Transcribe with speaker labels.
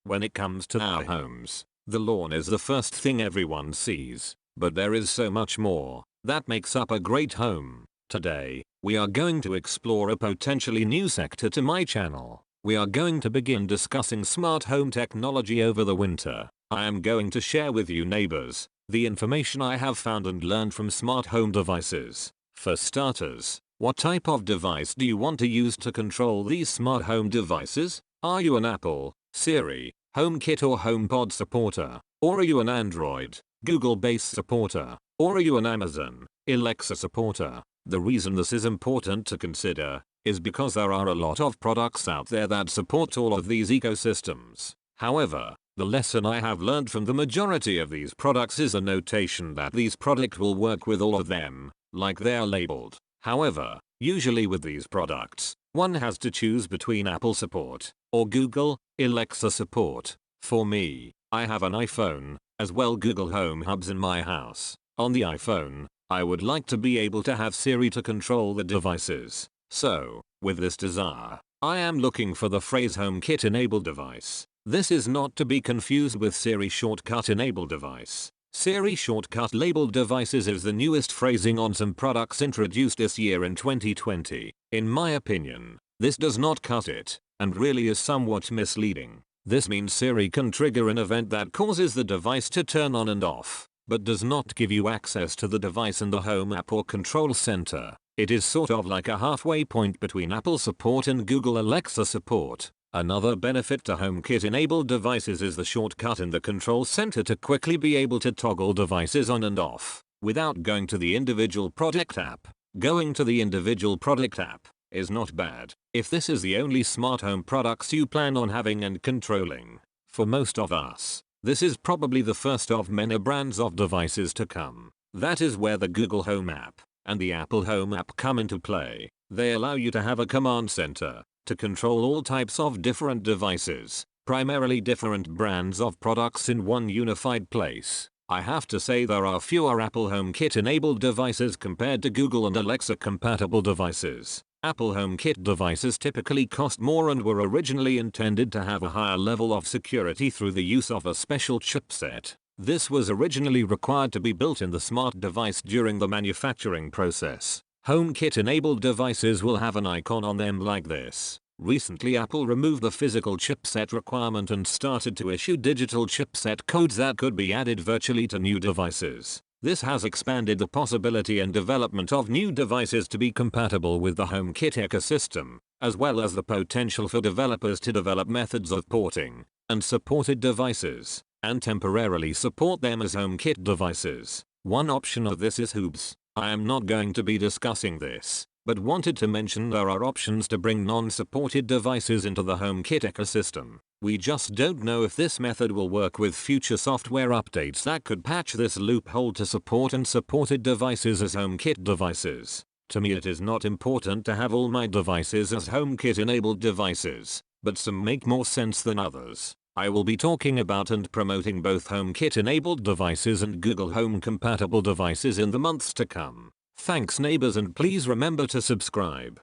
Speaker 1: When it comes to our homes, the lawn is the first thing everyone sees, but there is so much more that makes up a great home. Today, we are going to explore a potentially new sector to my channel. We are going to begin discussing smart home technology over the winter. I am going to share with you, neighbors, the information I have found and learned from smart home devices. For starters, what type of device do you want to use to control these smart home devices? Are you an Apple, Siri, HomeKit or HomePod supporter? Or are you an Android, Google-based supporter? Or are you an Amazon, Alexa supporter? The reason this is important to consider is because there are a lot of products out there that support all of these ecosystems. However, the lesson I have learned from the majority of these products is a notation that these products will work with all of them, like they are labeled. However, usually with these products, one has to choose between Apple support or Google, Alexa support. For me, I have an iPhone, as well Google Home hubs in my house. On the iPhone, I would like to be able to have Siri to control the devices. So, with this desire, I am looking for the phrase HomeKit enabled device. This is not to be confused with Siri shortcut enabled device. Siri shortcut labeled devices is the newest phrasing on some products introduced this year in 2020. In my opinion, this does not cut it, and really is somewhat misleading. This means Siri can trigger an event that causes the device to turn on and off, but does not give you access to the device in the Home app or Control Center. It is sort of like a halfway point between Apple support and Google Alexa support. Another benefit to HomeKit enabled devices is the shortcut in the Control Center to quickly be able to toggle devices on and off without going to the individual product app. Going to the individual product app is not bad if this is the only smart home products you plan on having and controlling. For most of us, this is probably the first of many brands of devices to come. That is where the Google Home app and the Apple Home app come into play. They allow you to have a command center to control all types of different devices, primarily different brands of products in one unified place. I have to say there are fewer Apple HomeKit enabled devices compared to Google and Alexa compatible devices. Apple HomeKit devices typically cost more and were originally intended to have a higher level of security through the use of a special chipset. This was originally required to be built in the smart device during the manufacturing process. HomeKit enabled devices will have an icon on them like this. Recently Apple removed the physical chipset requirement and started to issue digital chipset codes that could be added virtually to new devices. This has expanded the possibility and development of new devices to be compatible with the HomeKit ecosystem, as well as the potential for developers to develop methods of porting and supported devices and temporarily support them as HomeKit devices. One option of this is Hubs. I am not going to be discussing this, but wanted to mention there are options to bring non-supported devices into the HomeKit ecosystem. We just don't know if this method will work with future software updates that could patch this loophole to support and supported devices as HomeKit devices. To me it is not important to have all my devices as HomeKit enabled devices, but some make more sense than others. I will be talking about and promoting both HomeKit enabled devices and Google Home compatible devices in the months to come. Thanks neighbors, and please remember to subscribe.